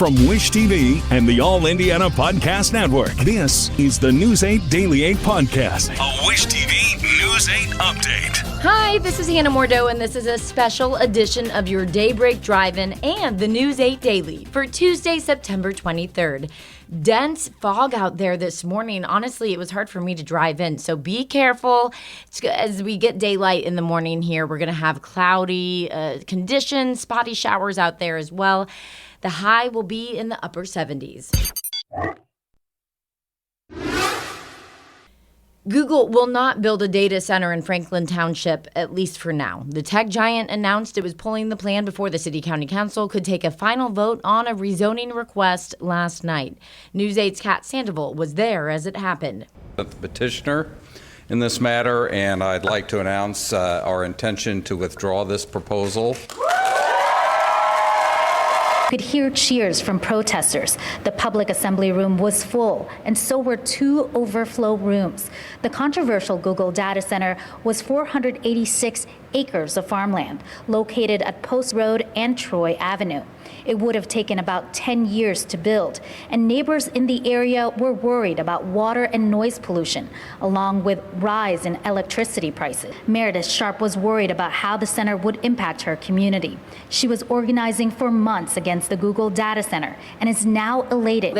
From Wish TV and the All Indiana Podcast Network, this is the News 8 Daily 8 Podcast, a Wish TV News 8 update. Hi, this is Hannah Mordeau, and this is a special edition of your Daybreak Drive-In and the News 8 Daily for Tuesday, September 23rd. Dense fog out there this morning. Honestly, it was hard for me to drive in, so be careful. As we get daylight in the morning here, we're going to have cloudy conditions, spotty showers out there as well. The high will be in the upper 70s. Google will not build a data center in Franklin Township, at least for now. The tech giant announced it was pulling the plan before the City County Council could take a final vote on a rezoning request last night. News 8's Kat Sandoval was there as it happened. The petitioner in this matter, and I'd like to announce our intention to withdraw this proposal. Could hear cheers from protesters. The public assembly room was full, and so were two overflow rooms. The controversial Google data center was 486 acres of farmland located at Post Road and Troy Avenue. It would have taken about 10 years to build, and neighbors in the area were worried about water and noise pollution, along with rise in electricity prices. Meredith Sharp was worried about how the center would impact her community. She was organizing for months against the Google data center and is now elated.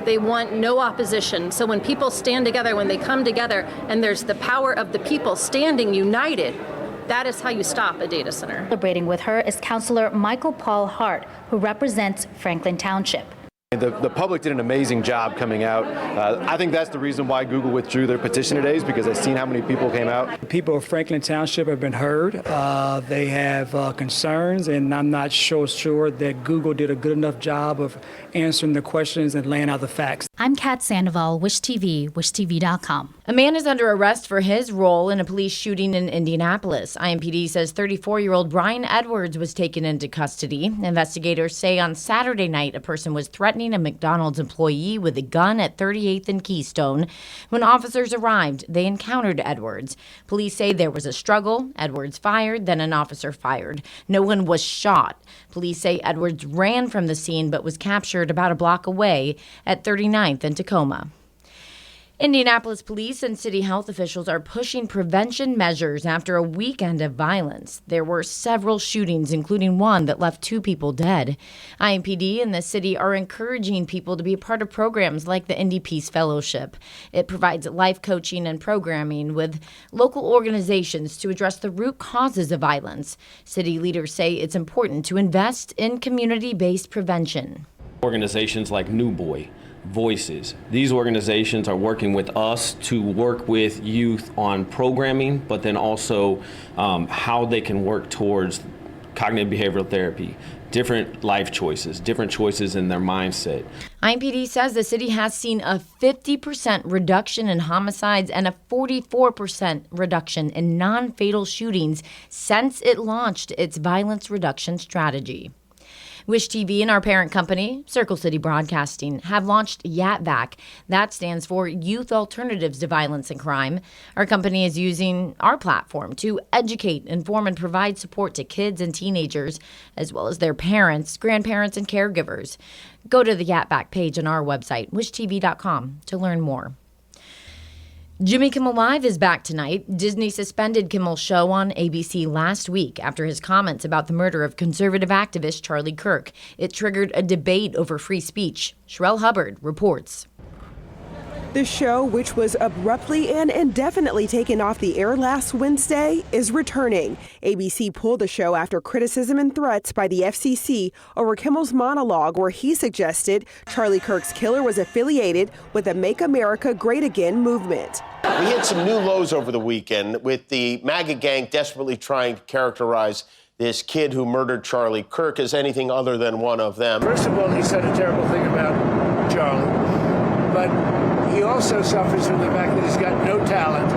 They want no opposition. So when people stand together, when they come together, and there's the power of the people standing united, that is how you stop a data center. Celebrating with her is Councilor Michael Paul Hart, who represents Franklin Township. The public did an amazing job coming out. I think that's the reason why Google withdrew their petition today, is because I've seen how many people came out. The people of Franklin Township have been heard. They have concerns, and I'm not sure that Google did a good enough job of answering the questions and laying out the facts. I'm Kat Sandoval, Wish TV, wishtv.com. A man is under arrest for his role in a police shooting in Indianapolis. IMPD says 34-year-old Brian Edwards was taken into custody. Investigators say on Saturday night a person was threatening a McDonald's employee with a gun at 38th and Keystone. When officers arrived, they encountered Edwards. Police say there was a struggle. Edwards fired, then an officer fired. No one was shot. Police say Edwards ran from the scene but was captured about a block away at 39th and Tacoma. Indianapolis police and city health officials are pushing prevention measures after a weekend of violence. There were several shootings, including one that left 2 people dead. IMPD and the city are encouraging people to be a part of programs like the Indy Peace Fellowship. It provides life coaching and programming with local organizations to address the root causes of violence. City leaders say it's important to invest in community-based prevention. Organizations like New Boy, Voices. These organizations are working with us to work with youth on programming, but then also how they can work towards cognitive behavioral therapy, different life choices, different choices in their mindset. IMPD says the city has seen a 50% reduction in homicides and a 44% reduction in non-fatal shootings since it launched its violence reduction strategy. Wish TV and our parent company, Circle City Broadcasting, have launched YATVAC. That stands for Youth Alternatives to Violence and Crime. Our company is using our platform to educate, inform, and provide support to kids and teenagers, as well as their parents, grandparents, and caregivers. Go to the YATVAC page on our website, wishtv.com, to learn more. Jimmy Kimmel Live is back tonight. Disney suspended Kimmel's show on ABC last week after his comments about the murder of conservative activist Charlie Kirk. It triggered a debate over free speech. Sherelle Hubbard reports. The show, which was abruptly and indefinitely taken off the air last Wednesday, is returning. ABC pulled the show after criticism and threats by the FCC over Kimmel's monologue where he suggested Charlie Kirk's killer was affiliated with the Make America Great Again movement. We hit some new lows over the weekend with the MAGA gang desperately trying to characterize this kid who murdered Charlie Kirk as anything other than one of them. First of all, he said a terrible thing about Charlie, but he also suffers from the fact that he's got no talent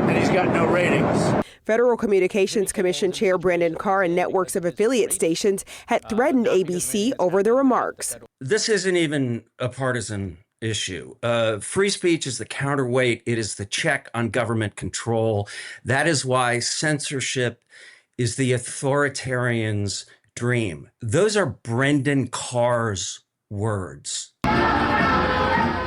and he's got no ratings. Federal Communications Commission Chair Brandon Carr and networks of affiliate stations had threatened ABC over the remarks. This isn't even a partisan issue. Free speech is the counterweight. It is the check on government control. That is why censorship is the authoritarian's dream. Those are Brendan Carr's words.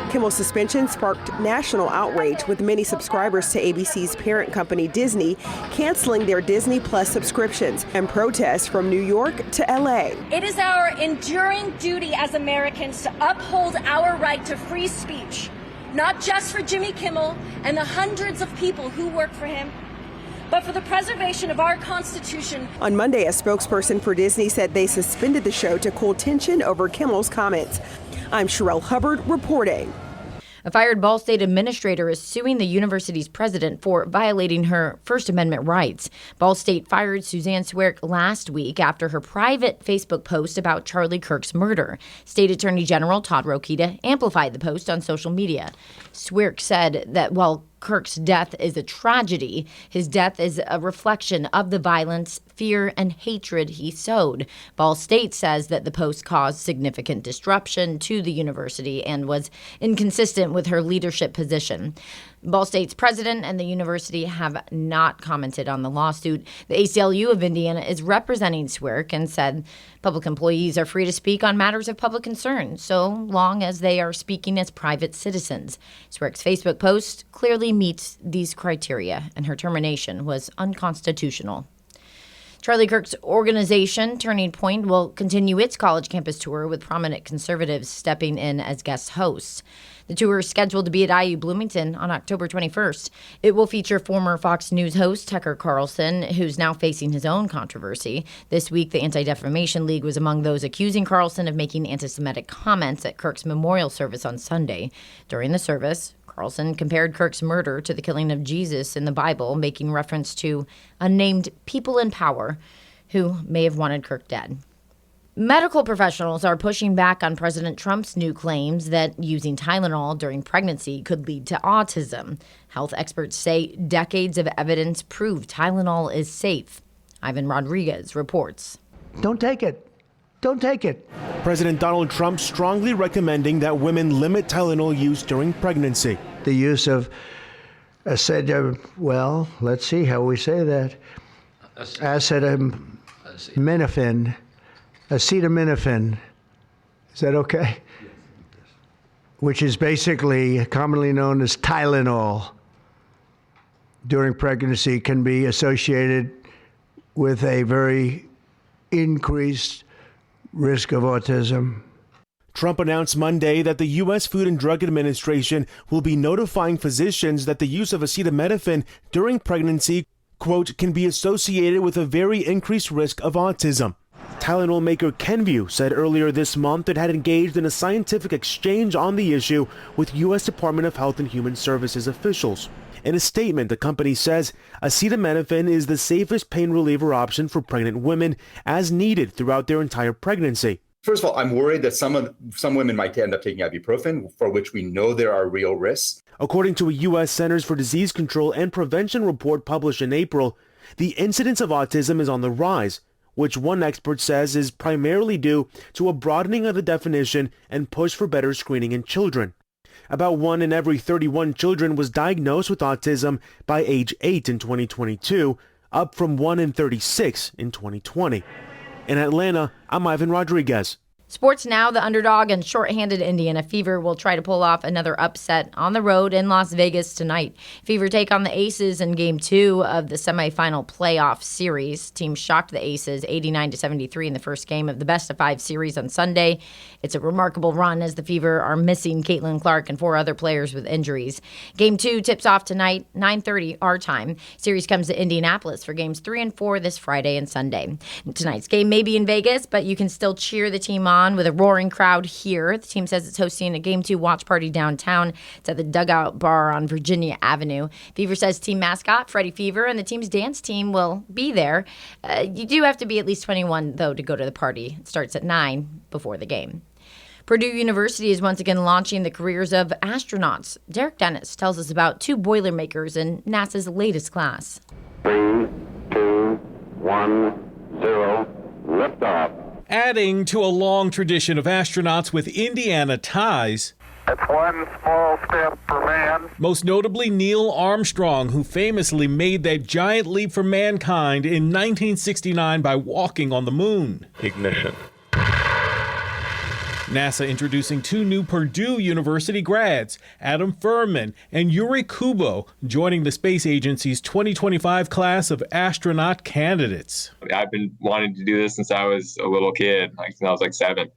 Kimmel's suspension sparked national outrage, with many subscribers to ABC's parent company Disney canceling their Disney Plus subscriptions, and protests from New York to LA. It is our enduring duty as Americans to uphold our right to free speech, not just for Jimmy Kimmel and the hundreds of people who work for him, but for the preservation of our Constitution. On Monday, a spokesperson for Disney said they suspended the show to cool tension over Kimmel's comments. I'm Sherelle Hubbard reporting. A fired Ball State administrator is suing the university's president for violating her First Amendment rights. Ball State fired Suzanne Swerk last week after her private Facebook post about Charlie Kirk's murder. State Attorney General Todd Rokita amplified the post on social media. Swerk said that while Kirk's death is a tragedy, his death is a reflection of the violence, fear, and hatred he sowed. Ball State says that the post caused significant disruption to the university and was inconsistent with her leadership position. Ball State's president and the university have not commented on the lawsuit. The ACLU of Indiana is representing Swerk and said public employees are free to speak on matters of public concern, so long as they are speaking as private citizens. Swerk's Facebook post clearly meets these criteria, and her termination was unconstitutional. Charlie Kirk's organization, Turning Point, will continue its college campus tour with prominent conservatives stepping in as guest hosts. The tour is scheduled to be at IU Bloomington on October 21st. It will feature former Fox News host Tucker Carlson, who's now facing his own controversy. This week, the Anti-Defamation League was among those accusing Carlson of making anti-Semitic comments at Kirk's memorial service on Sunday. During the service, Carlson compared Kirk's murder to the killing of Jesus in the Bible, making reference to unnamed people in power who may have wanted Kirk dead. Medical professionals are pushing back on President Trump's new claims that using Tylenol during pregnancy could lead to autism. Health experts say decades of evidence prove Tylenol is safe. Ivan Rodriguez reports. Don't take it. Don't take it. President Donald Trump strongly recommending that women limit Tylenol use during pregnancy. The use of let's see how we say that. Acetaminophen. Is that okay? Which is basically commonly known as Tylenol during pregnancy, can be associated with a very increased risk of autism. Trump announced Monday that the U.S. Food and Drug Administration will be notifying physicians that the use of acetaminophen during pregnancy, quote, can be associated with a very increased risk of autism. Tylenol maker Kenvue said earlier this month it had engaged in a scientific exchange on the issue with U.S. Department of Health and Human Services officials. In a statement, the company says acetaminophen is the safest pain reliever option for pregnant women as needed throughout their entire pregnancy. First of all, I'm worried that some women might end up taking ibuprofen, for which we know there are real risks. According to a U.S. Centers for Disease Control and Prevention report published in April, the incidence of autism is on the rise, which one expert says is primarily due to a broadening of the definition and push for better screening in children. About 1 in every 31 children was diagnosed with autism by age 8 in 2022, up from 1 in 36 in 2020. In Atlanta, I'm Ivan Rodriguez. Sports now, the underdog and shorthanded Indiana Fever will try to pull off another upset on the road in Las Vegas tonight. Fever take on the Aces in Game 2 of the semifinal playoff series. Team shocked the Aces 89-73 in the first game of the best-of-5 series on Sunday. It's a remarkable run as the Fever are missing Caitlin Clark and 4 other players with injuries. Game 2 tips off tonight, 9:30 our time. Series comes to Indianapolis for Games 3 and 4 this Friday and Sunday. Tonight's game may be in Vegas, but you can still cheer the team on with a roaring crowd here. The team says it's hosting a Game 2 watch party downtown. It's at the Dugout Bar on Virginia Avenue. Fever says team mascot Freddie Fever and the team's dance team will be there. You do have to be at least 21, though, to go to the party. It starts at 9 before the game. Purdue University is once again launching the careers of astronauts. Derek Dennis tells us about 2 Boilermakers in NASA's latest class. 3, 2, 1, 0, liftoff. Adding to a long tradition of astronauts with Indiana ties. It's one small step for man. Most notably Neil Armstrong, who famously made that giant leap for mankind in 1969 by walking on the moon. Ignition. NASA introducing 2 new Purdue University grads, Adam Furman and Yuri Kubo, joining the space agency's 2025 class of astronaut candidates. I've been wanting to do this since I was a little kid, since I was 7.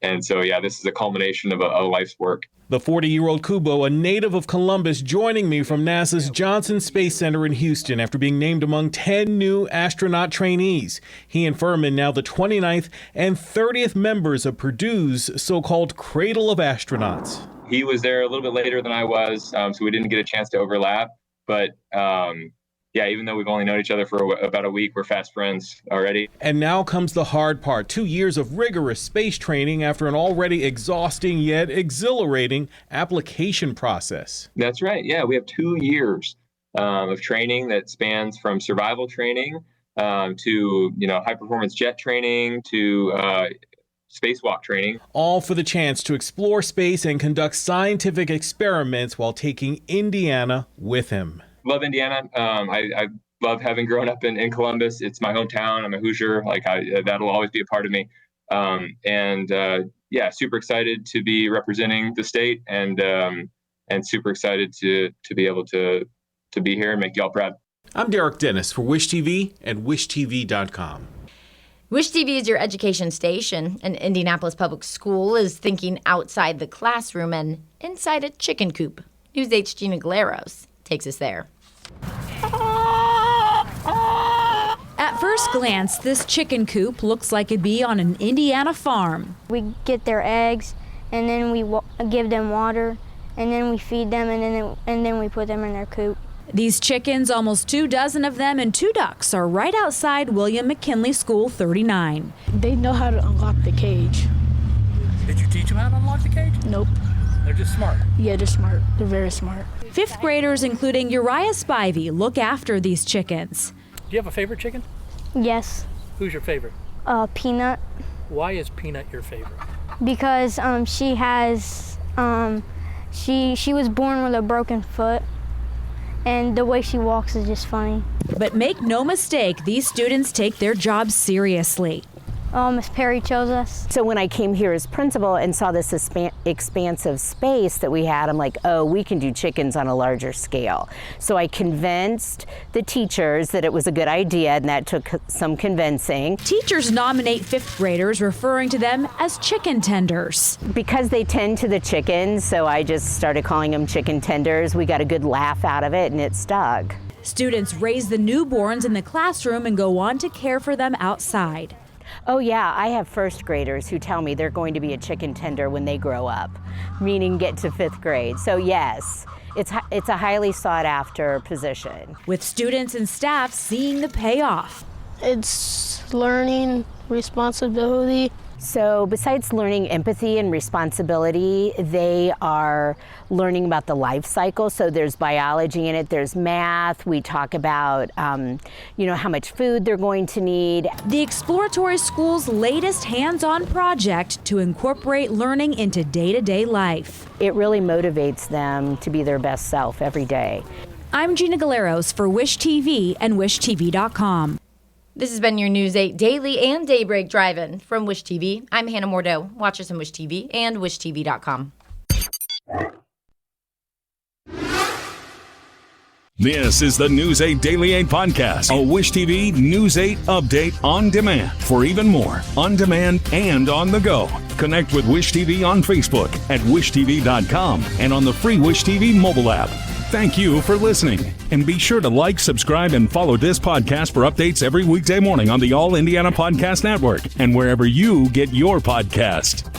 And so, this is a culmination of a life's work. The 40-year-old Kubo, a native of Columbus, joining me from NASA's Johnson Space Center in Houston after being named among 10 new astronaut trainees. He and Furman now the 29th and 30th members of Purdue's so-called Cradle of Astronauts. He was there a little bit later than I was, so we didn't get a chance to overlap. But even though we've only known each other for about a week, we're fast friends already. And now comes the hard part, 2 years of rigorous space training after an already exhausting yet exhilarating application process. That's right. Yeah, we have 2 years of training that spans from survival training to high-performance jet training to spacewalk training. All for the chance to explore space and conduct scientific experiments while taking Indiana with him. Love Indiana. I love having grown up in Columbus. It's my hometown. I'm a Hoosier. That'll always be a part of me. Super excited to be representing the state and super excited to be able to be here and make y'all proud. I'm Derek Dennis for Wish TV and WishTV.com. Wish TV is your education station. An Indianapolis public school is thinking outside the classroom and inside a chicken coop. News 8's Gina Galeros takes us there. At first glance, this chicken coop looks like it'd be on an Indiana farm. We get their eggs, and then we give them water, and then we feed them, and then we put them in their coop. These chickens, almost 24 of them and 2 ducks, are right outside William McKinley School 39. They know how to unlock the cage. Did you teach them how to unlock the cage? Nope. They're just smart. Yeah, they're smart. They're very smart. 5th graders, including Uriah Spivey, look after these chickens. Do you have a favorite chicken? Yes. Who's your favorite? Peanut. Why is Peanut your favorite? Because she has, she was born with a broken foot, and the way she walks is just funny. But make no mistake, these students take their job seriously. Miss Perry chose us. So when I came here as principal and saw this expansive space that we had, I'm like, oh, we can do chickens on a larger scale. So I convinced the teachers that it was a good idea, and that took some convincing. Teachers nominate 5th graders, referring to them as chicken tenders. Because they tend to the chickens, so I just started calling them chicken tenders. We got a good laugh out of it, and it stuck. Students raise the newborns in the classroom and go on to care for them outside. Oh yeah, I have 1st graders who tell me they're going to be a chicken tender when they grow up, meaning get to 5th grade. So yes, it's a highly sought after position. With students and staff seeing the payoff. It's learning, responsibility. So besides learning empathy and responsibility, they are learning about the life cycle. So there's biology in it, there's math. We talk about, how much food they're going to need. The Exploratory School's latest hands-on project to incorporate learning into day-to-day life. It really motivates them to be their best self every day. I'm Gina Galeros for Wish TV and WishTV.com. This has been your News 8 Daily and Daybreak Drive-In from Wish TV. I'm Hannah Mordeau. Watch us on Wish TV and WishTV.com. This is the News 8 Daily 8 podcast, a Wish TV News 8 update on demand. For even more, on demand and on the go. Connect with Wish TV on Facebook at WishTV.com and on the free Wish TV mobile app. Thank you for listening. And be sure to like, subscribe, and follow this podcast for updates every weekday morning on the All Indiana Podcast Network and wherever you get your podcast.